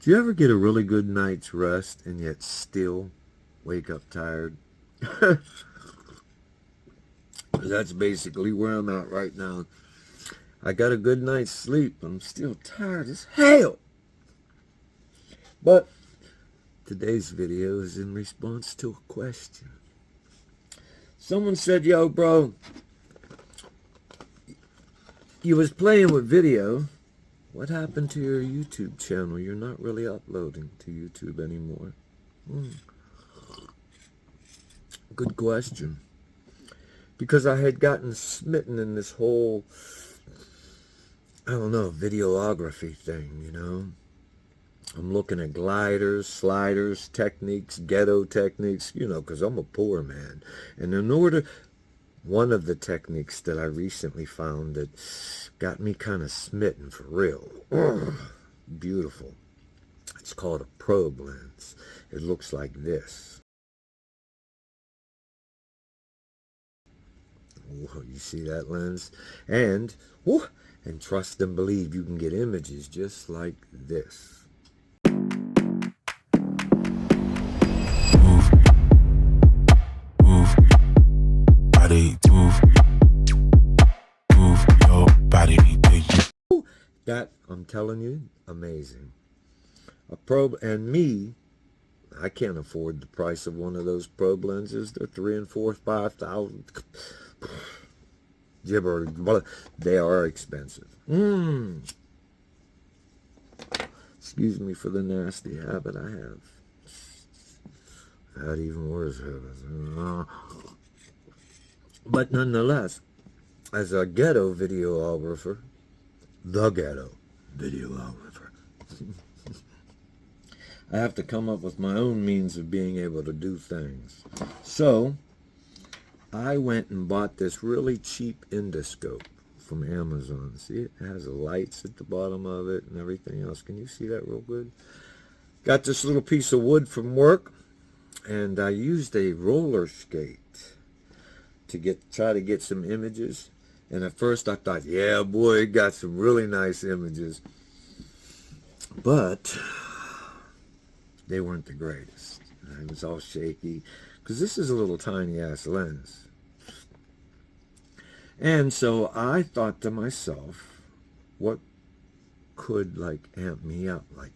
Do you ever get a really good night's rest and yet still wake up tired? That's basically where I'm at right now. I got a good night's sleep. I'm still tired as hell. But today's video is in response to a question. Someone said, yo, bro, you was playing with video. What happened to your YouTube channel? You're not really uploading to YouTube anymore. Good question. Because I had gotten smitten in this whole, I don't know, videography thing, you know. I'm looking at gliders, sliders, techniques, ghetto techniques, you know, because I'm a poor man. And in order, one of the techniques that I recently found that got me kind of smitten for real. Beautiful. It's called a probe lens. It looks like this. Whoa, you see that lens? And trust and believe you can get images just like this. Move body, move your body. That, I'm telling you, amazing. A probe, and me, I can't afford the price of one of those probe lenses. They're 3 and 4, 5,000. Gibber, they are expensive. Excuse me for the nasty habit I have. I had even worse habits. But nonetheless, as a ghetto videographer, the ghetto videographer, I have to come up with my own means of being able to do things. So I went and bought this really cheap endoscope from Amazon. See, it has lights at the bottom of it and everything else. Can you see that real good? Got this little piece of wood from work, and I used a roller skate to try to get some images. And at first I thought, yeah, boy, it got some really nice images. But they weren't the greatest. It was all shaky, because this is a little tiny ass lens. And so I thought to myself, what could like amp me up, like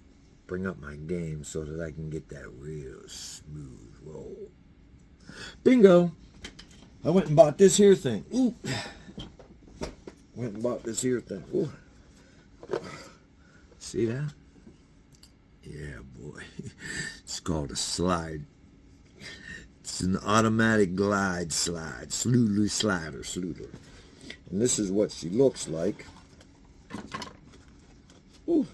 bring up my game so that I can get that real smooth roll? Bingo! I went and bought this here thing. Ooh. Went and bought this here thing. Ooh. See that? Yeah, boy. It's called a slide. It's an automatic glide slide. Slider. And this is what she looks like. Ooh.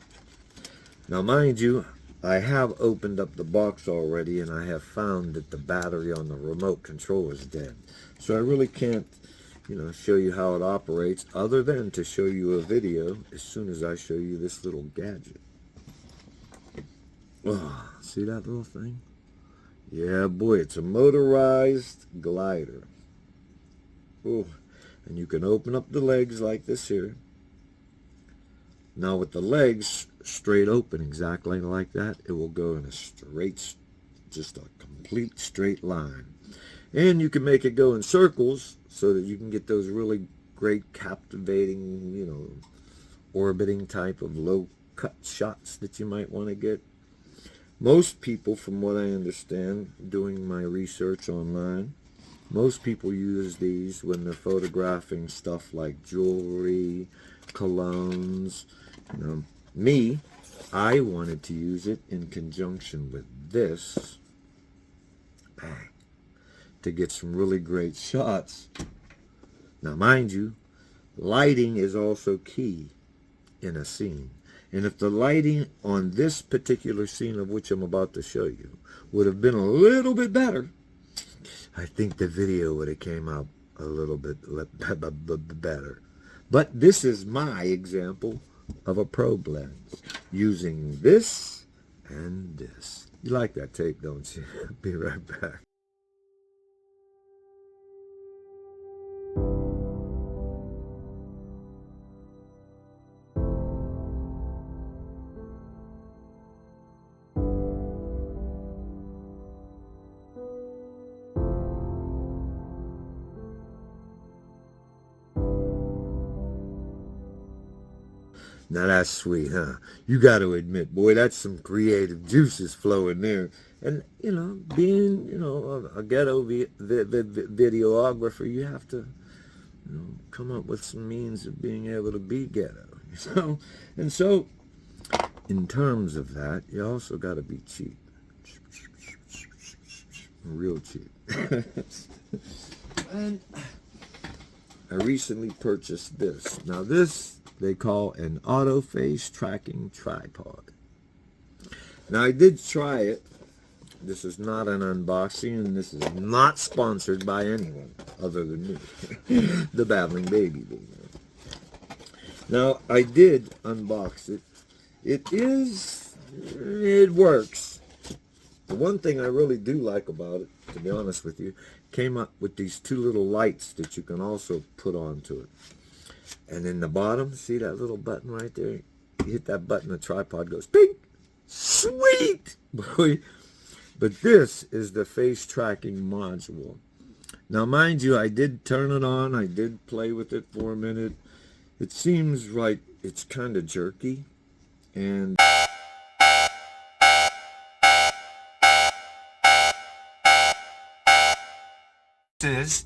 Now, mind you, I have opened up the box already, and I have found that the battery on the remote control is dead. So I really can't, show you how it operates, other than to show you a video as soon as I show you this little gadget. Oh, see that little thing? Yeah, boy, it's a motorized glider. Oh, and you can open up the legs like this here. Now with the legs straight open exactly like that, it will go in a straight, just a complete straight line. And you can make it go in circles so that you can get those really great captivating, orbiting type of low cut shots that you might want to get. Most people, from what I understand, doing my research online, most people use these when they're photographing stuff like jewelry, colognes. Me, I wanted to use it in conjunction with this, bang, to get some really great shots. Now, mind you, lighting is also key in a scene. And if the lighting on this particular scene of which I'm about to show you would have been a little bit better, I think the video would have came out a little bit better. But this is my example of a probe lens using this and this. You like that tape, don't you? Be right back. Now that's sweet, huh? You got to admit, boy, that's some creative juices flowing there. And, you know, being, you know, a ghetto videographer, you have to, you know, come up with some means of being able to be ghetto. So, and so, in terms of that, you also got to be cheap. Real cheap. And I recently purchased this. Now this they call an auto face tracking tripod. Now I did try it. This is not an unboxing, and this is not sponsored by anyone other than me, the babbling baby boomer. Now I did unbox it. It works. The one thing I really do like about it, to be honest with you, came up with these two little lights that you can also put onto it. And in the bottom, see that little button right there? You hit that button, the tripod goes ping. Sweet! Boy. But this is the face tracking module. Now mind you, I did turn it on. I did play with it for a minute. It seems like it's kind of jerky. And is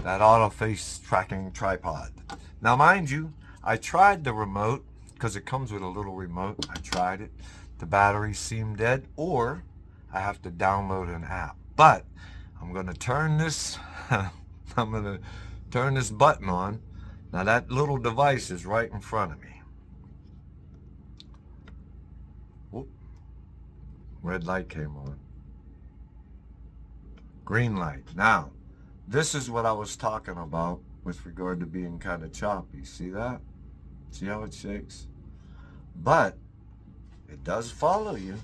that auto face tracking tripod. Now mind you, I tried the remote because it comes with a little remote. I tried it. The batteries seem dead, or I have to download an app. But I'm going to turn this I'm going to turn this button on. Now that little device is right in front of me. Whoop. Red light came on. Green light. Now, this is what I was talking about with regard to being kind of choppy. See that? See how it shakes? But it does follow you.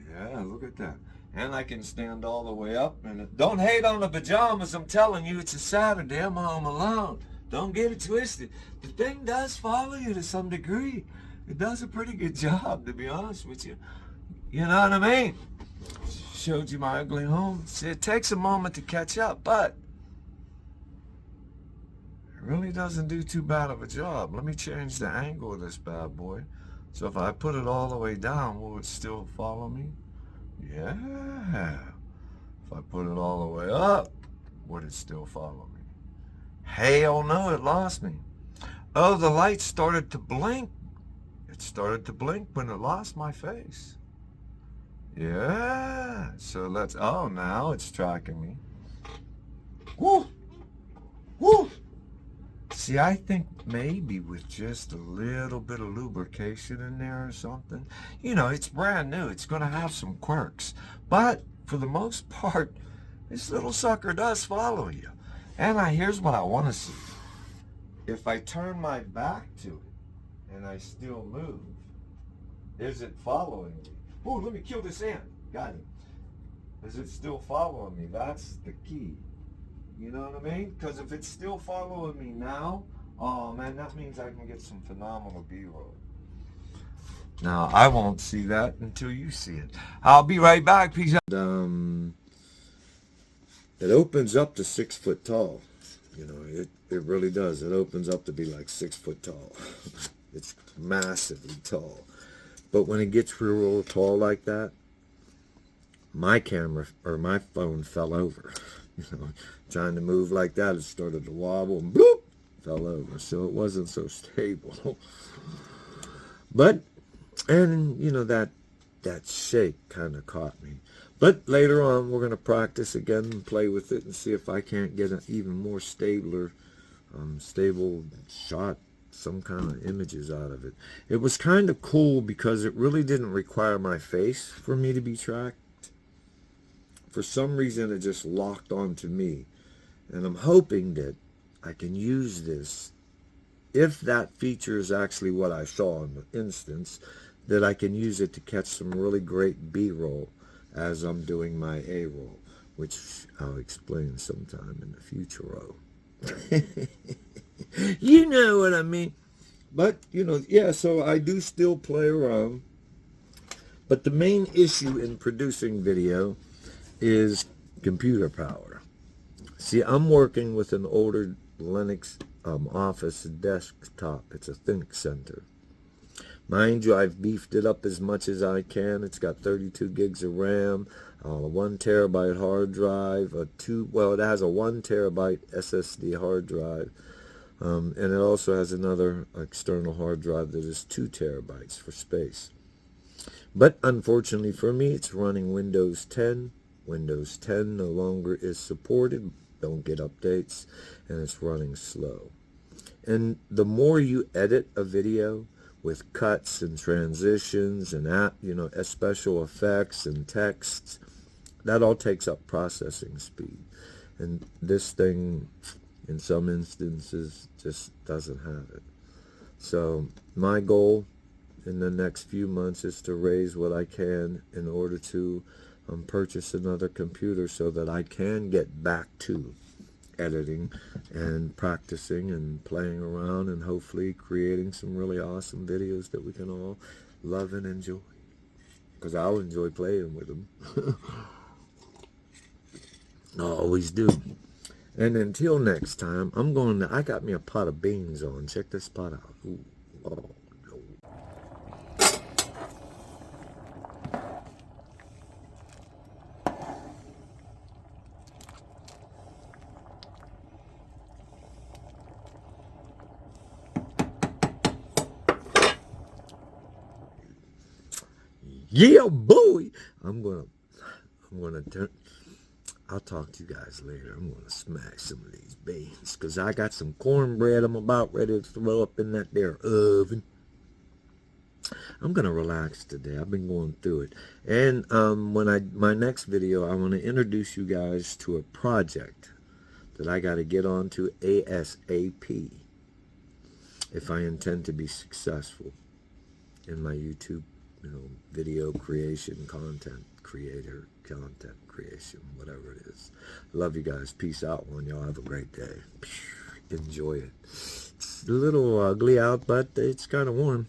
Yeah, look at that. And I can stand all the way up. And don't hate on the pajamas. I'm telling you, it's a Saturday. I'm home alone. Don't get it twisted. The thing does follow you to some degree. It does a pretty good job, to be honest with you. You know what I mean? Showed you my ugly home. See, it takes a moment to catch up, but it really doesn't do too bad of a job. Let me change the angle of this bad boy. So if I put it all the way down, will it still follow me? Yeah. If I put it all the way up, would it still follow me? Hell no, it lost me. Oh, the light started to blink. It started to blink when it lost my face. Yeah, so let's, oh, now it's tracking me. Woo! Woo! See, I think maybe with just a little bit of lubrication in there or something, you know, it's brand new. It's going to have some quirks. But for the most part, this little sucker does follow you. And here's what I want to see. If I turn my back to it and I still move, is it following me? Oh, let me kill this ant. Got him. Is it still following me? That's the key. You know what I mean? Because if it's still following me now, oh man, that means I can get some phenomenal B-roll. Now, I won't see that until you see it. I'll be right back. Peace out. It opens up to 6 foot tall. You know, it really does. It opens up to be like 6 foot tall. It's massively tall. But when it gets real tall like that, my camera or my phone fell over. You know, trying to move like that, it started to wobble and bloop, fell over. So it wasn't so stable. But, and you know, that shake kind of caught me. But later on, we're going to practice again and play with it and see if I can't get an even more stable shot, some kind of images out of it. It was kind of cool because it really didn't require my face for me to be tracked. For some reason, it just locked onto me. And I'm hoping that I can use this, if that feature is actually what I saw in the instance, that I can use it to catch some really great B-roll as I'm doing my A-roll, which I'll explain sometime in the future. You know what I mean. But, you know, yeah, so I do still play around. But the main issue in producing video is computer power. See, I'm working with an older Linux office desktop. It's a Think Center. Mind you, I've beefed it up as much as I can. It's got 32 gigs of RAM, a 1 terabyte hard drive, it has a 1 terabyte SSD hard drive, and it also has another external hard drive that is 2 terabytes for space. But unfortunately for me, it's running Windows 10. Windows 10 no longer is supported, don't get updates, and it's running slow. And the more you edit a video with cuts and transitions and special effects and texts, that all takes up processing speed. And this thing, in some instances, just doesn't have it. So my goal in the next few months is to raise what I can in order to purchase another computer so that I can get back to editing and practicing and playing around and hopefully creating some really awesome videos that we can all love and enjoy, because I'll enjoy playing with them. I always do. And until next time, I got me a pot of beans on. Check this pot out. Ooh. Oh. Yeah, boy. I'll talk to you guys later. I'm gonna smash some of these beans because I got some cornbread I'm about ready to throw up in that there oven. I'm gonna relax today. I've been going through it, and my next video, I want to introduce you guys to a project that I got to get onto ASAP if I intend to be successful in my YouTube, video creation, content creation, whatever it is. Love you guys. Peace out, one. Y'all have a great day. Enjoy it. It's a little ugly out, but it's kind of warm.